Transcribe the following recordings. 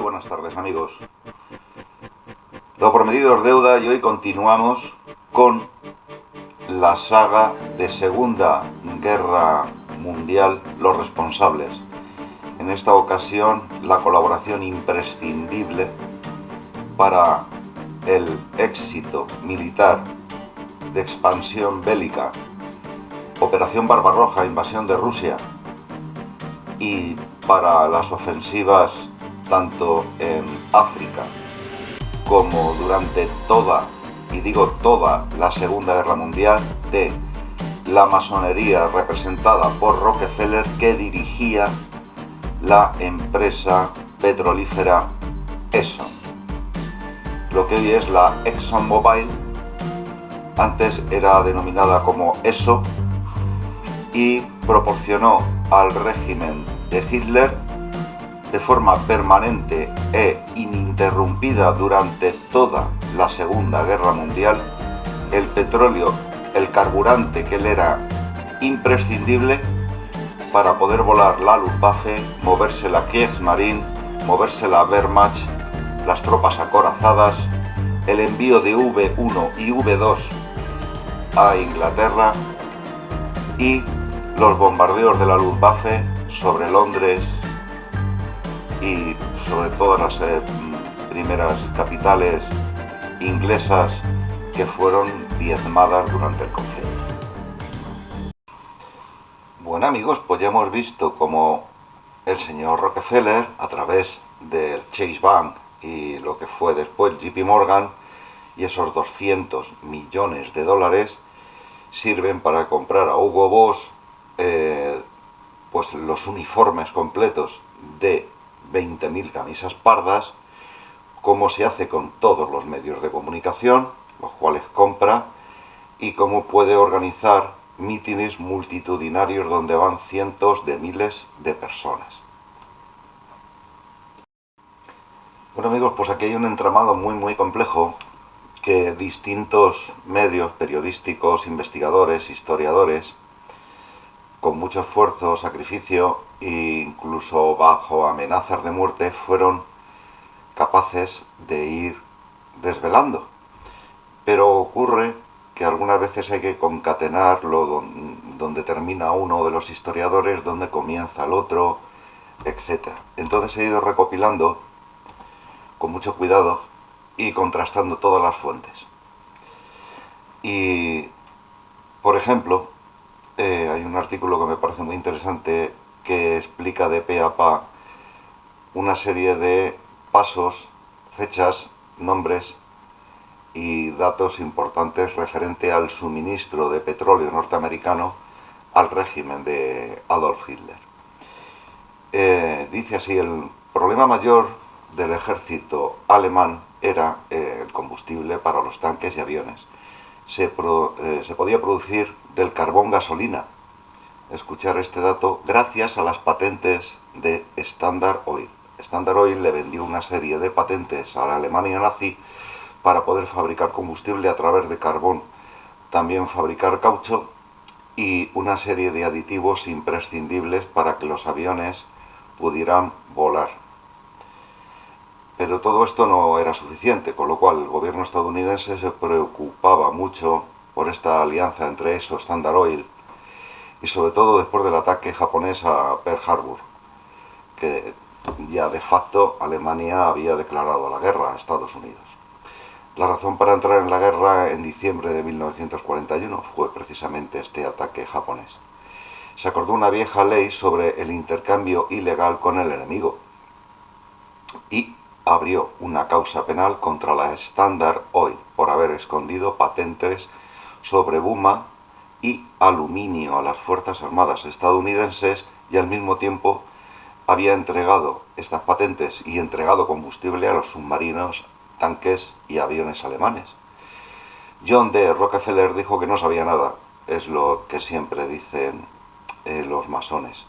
buenas tardes, amigos. Lo prometido es deuda y hoy continuamos con la saga de Segunda Guerra Mundial, los responsables. En esta ocasión, la colaboración imprescindible para el éxito militar de expansión bélica, Operación Barbarroja, invasión de Rusia, y para las ofensivas tanto en África como durante toda, y digo toda, la Segunda Guerra Mundial, de la masonería representada por Rockefeller, que dirigía la empresa petrolífera Exxon, lo que hoy es la ExxonMobil. Antes era denominada como ESO, y proporcionó al régimen de Hitler, de forma permanente e ininterrumpida durante toda la Segunda Guerra Mundial, el petróleo, el carburante que le era imprescindible para poder volar la Luftwaffe, moverse la Kriegsmarine, moverse la Wehrmacht, las tropas acorazadas, el envío de V1 y V2 a Inglaterra y los bombardeos de la Luftwaffe sobre Londres y sobre todas las primeras capitales inglesas que fueron diezmadas durante el conflicto. Bueno, amigos, pues ya hemos visto cómo el señor Rockefeller, a través del Chase Bank y lo que fue después JP Morgan, y esos 200 millones de dólares sirven para comprar a Hugo Boss pues los uniformes completos de 20.000 camisas pardas, como se hace con todos los medios de comunicación, los cuales compra, y cómo puede organizar mítines multitudinarios donde van cientos de miles de personas. Bueno, amigos, pues aquí hay un entramado muy complejo que distintos medios periodísticos, investigadores, historiadores, con mucho esfuerzo, sacrificio e incluso bajo amenazas de muerte, fueron capaces de ir desvelando. Pero ocurre que algunas veces hay que concatenarlo donde termina uno de los historiadores, donde comienza el otro, etc. Entonces he ido recopilando con mucho cuidado y contrastando todas las fuentes. Y, por ejemplo, hay un artículo que me parece muy interesante que explica de pe a pa una serie de pasos, fechas, nombres y datos importantes referente al suministro de petróleo norteamericano al régimen de Adolf Hitler. Dice así: el problema mayor del ejército alemán era el combustible para los tanques y aviones. Se podía producir del carbón gasolina, escuchar este dato, gracias a las patentes de Standard Oil. Standard Oil le vendió una serie de patentes a la Alemania nazi para poder fabricar combustible a través de carbón, también fabricar caucho y una serie de aditivos imprescindibles para que los aviones pudieran volar. Pero todo esto no era suficiente, con lo cual el gobierno estadounidense se preocupaba mucho por esta alianza entre ESO, Standard Oil, y sobre todo después del ataque japonés a Pearl Harbor, que ya de facto Alemania había declarado la guerra a Estados Unidos. La razón para entrar en la guerra en diciembre de 1941 fue precisamente este ataque japonés. Se acordó una vieja ley sobre el intercambio ilegal con el enemigo y abrió una causa penal contra la Standard Oil por haber escondido patentes sobre Buma y aluminio a las Fuerzas Armadas estadounidenses, y al mismo tiempo había entregado estas patentes y entregado combustible a los submarinos, tanques y aviones alemanes. John D. Rockefeller dijo que no sabía nada, es lo que siempre dicen los masones.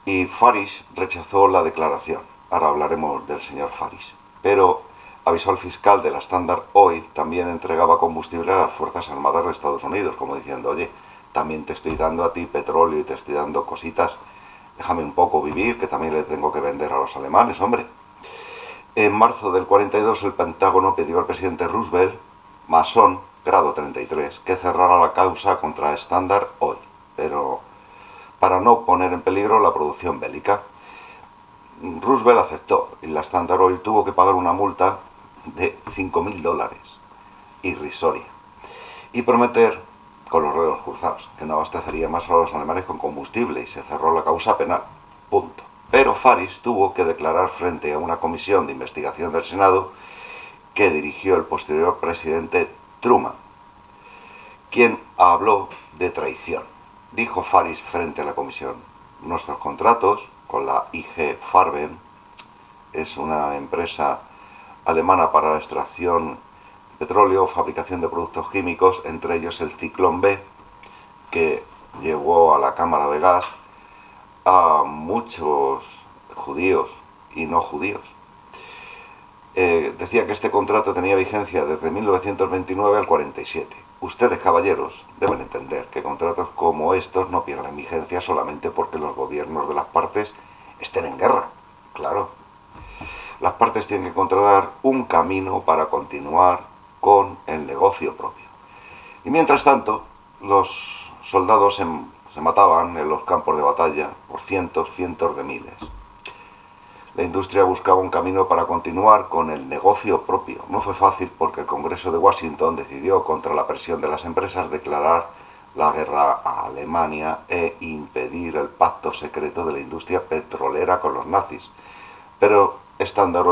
Y Farish rechazó la declaración. Ahora hablaremos del señor Farish. Pero avisó al fiscal de la Standard Oil, también entregaba combustible a las Fuerzas Armadas de Estados Unidos, como diciendo: oye, también te estoy dando a ti petróleo y te estoy dando cositas, déjame un poco vivir, que también le tengo que vender a los alemanes, hombre. En marzo del 42 el Pentágono pidió al presidente Roosevelt, masón, grado 33, que cerrara la causa contra Standard Oil, pero para no poner en peligro la producción bélica. Roosevelt aceptó y la Standard Oil tuvo que pagar una multa de $5.000, irrisoria, y prometer, con los dedos cruzados, que no abastecería más a los alemanes con combustible, y se cerró la causa penal. Punto. Pero Faris tuvo que declarar frente a una comisión de investigación del Senado que dirigió el posterior presidente Truman, quien habló de traición. Dijo Faris frente a la comisión: nuestros contratos con la IG Farben, es una empresa alemana para la extracción de petróleo, fabricación de productos químicos, entre ellos el Ciclón B, que llevó a la cámara de gas a muchos judíos y no judíos. Decía que este contrato tenía vigencia desde 1929 al 47. Ustedes, caballeros, deben entender que contratos como estos no pierden vigencia solamente porque los gobiernos de las partes estén en guerra. Claro. Las partes tienen que encontrar un camino para continuar con el negocio propio. Y mientras tanto, los soldados se mataban en los campos de batalla por cientos de miles. La industria buscaba un camino para continuar con el negocio propio. No fue fácil porque el Congreso de Washington decidió, contra la presión de las empresas, declarar la guerra a Alemania e impedir el pacto secreto de la industria petrolera con los nazis. Pero para Standard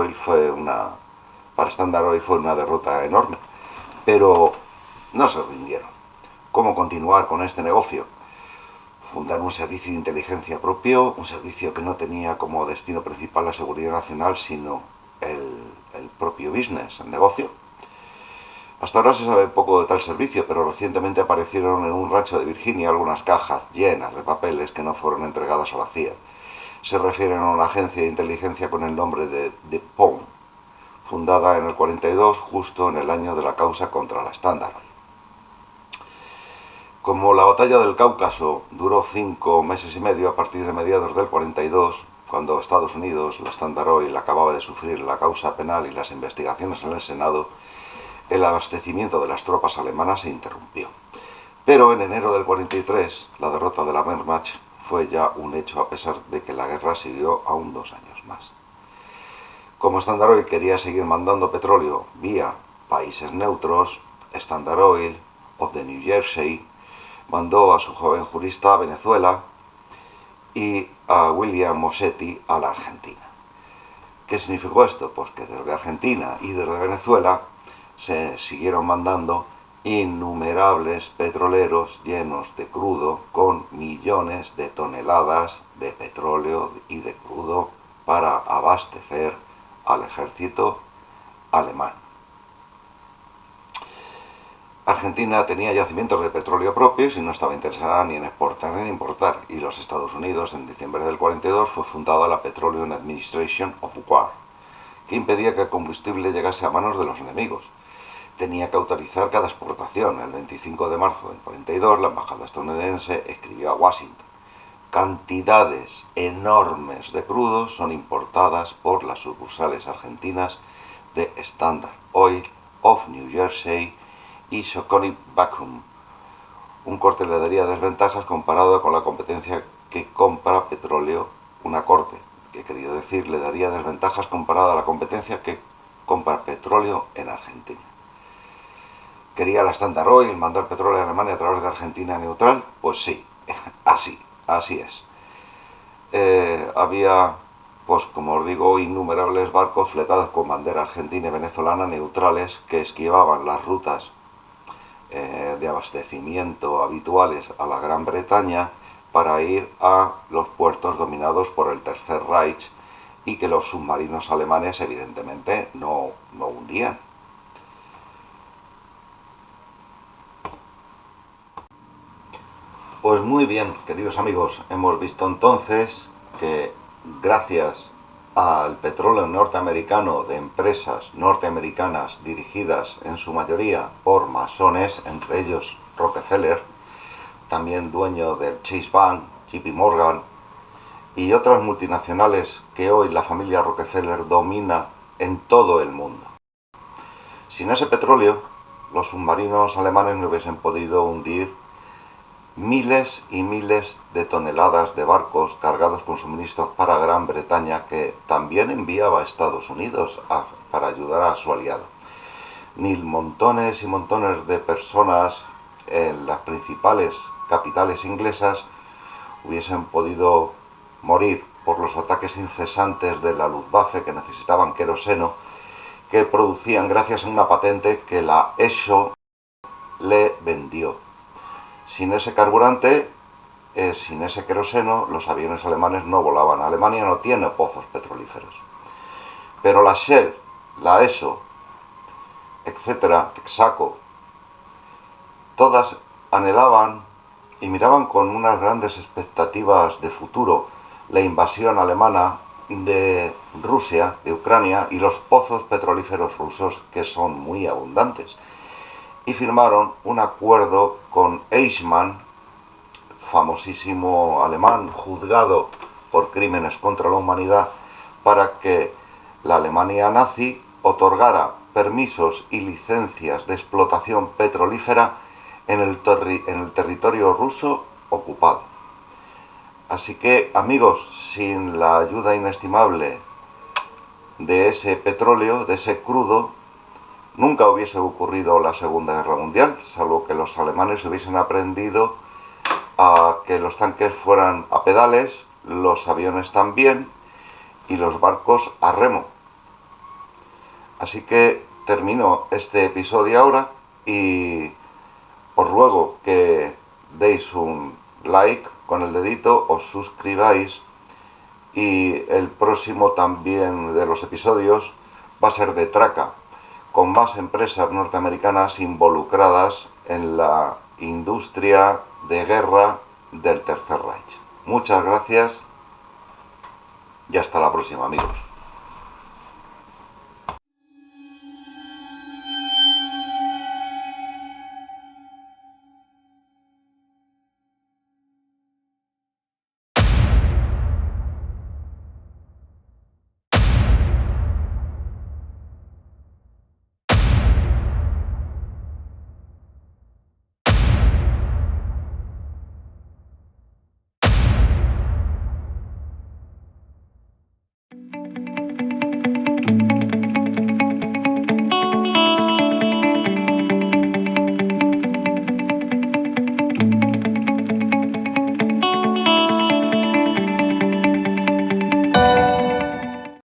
Oil fue una derrota enorme. Pero no se rindieron. ¿Cómo continuar con este negocio? Fundar un servicio de inteligencia propio, un servicio que no tenía como destino principal la seguridad nacional, sino el propio business, el negocio. Hasta ahora se sabe poco de tal servicio, pero recientemente aparecieron en un rancho de Virginia algunas cajas llenas de papeles que no fueron entregadas a la CIA. Se refieren a una agencia de inteligencia con el nombre de DuPont, fundada en el 42, justo en el año de la causa contra la Standard Oil. Como la batalla del Cáucaso duró 5 meses y medio a partir de mediados del 42, cuando Estados Unidos, la Standard Oil, acababa de sufrir la causa penal y las investigaciones en el Senado, el abastecimiento de las tropas alemanas se interrumpió. Pero en enero del 43, la derrota de la Wehrmacht fue ya un hecho, a pesar de que la guerra siguió aún 2 años más. Como Standard Oil quería seguir mandando petróleo vía países neutros, Standard Oil of the New Jersey mandó a su joven jurista a Venezuela y a William Mosetti a la Argentina. ¿Qué significó esto? Pues que desde Argentina y desde Venezuela se siguieron mandando innumerables petroleros llenos de crudo con millones de toneladas de petróleo y de crudo para abastecer al ejército alemán. Argentina tenía yacimientos de petróleo propios y no estaba interesada ni en exportar ni en importar, y los Estados Unidos, en diciembre del 42, fue fundada la Petroleum Administration of War, que impedía que el combustible llegase a manos de los enemigos. Tenía que autorizar cada exportación. El 25 de marzo del 42, la embajada estadounidense escribió a Washington: cantidades enormes de crudo son importadas por las sucursales argentinas de Standard Oil of New Jersey y Shoconi Vacuum. Un corte le daría desventajas comparado con la competencia que compra petróleo. Una corte, que he querido decir, le daría desventajas comparada a la competencia que compra petróleo en Argentina. ¿Quería la Standard Oil mandar petróleo a Alemania a través de Argentina neutral? Pues sí, así es. Había, pues como os digo, innumerables barcos fletados con bandera argentina y venezolana neutrales que esquivaban las rutas de abastecimiento habituales a la Gran Bretaña para ir a los puertos dominados por el Tercer Reich, y que los submarinos alemanes evidentemente no hundían. Pues muy bien, queridos amigos, hemos visto entonces que gracias al petróleo norteamericano de empresas norteamericanas dirigidas en su mayoría por masones, entre ellos Rockefeller, también dueño del Chase Bank, JP Morgan, y otras multinacionales que hoy la familia Rockefeller domina en todo el mundo. Sin ese petróleo, los submarinos alemanes no hubiesen podido hundir miles y miles de toneladas de barcos cargados con suministros para Gran Bretaña, que también enviaba a Estados Unidos para ayudar a su aliado. Ni montones y montones de personas en las principales capitales inglesas hubiesen podido morir por los ataques incesantes de la Luftwaffe, que necesitaban queroseno, que producían gracias a una patente que la ESO le vendió. Sin ese carburante, sin ese queroseno, los aviones alemanes no volaban. Alemania no tiene pozos petrolíferos. Pero la Shell, la ESO, etcétera, Texaco, todas anhelaban y miraban con unas grandes expectativas de futuro la invasión alemana de Rusia, de Ucrania, y los pozos petrolíferos rusos, que son muy abundantes. Y firmaron un acuerdo con Eichmann, famosísimo alemán juzgado por crímenes contra la humanidad, para que la Alemania nazi otorgara permisos y licencias de explotación petrolífera en el territorio ruso ocupado. Así que, amigos, sin la ayuda inestimable de ese petróleo, de ese crudo, nunca hubiese ocurrido la Segunda Guerra Mundial, salvo que los alemanes hubiesen aprendido a que los tanques fueran a pedales, los aviones también, y los barcos a remo. Así que termino este episodio ahora y os ruego que deis un like con el dedito, os suscribáis, y el próximo también de los episodios va a ser de traca, con más empresas norteamericanas involucradas en la industria de guerra del Tercer Reich. Muchas gracias y hasta la próxima, amigos.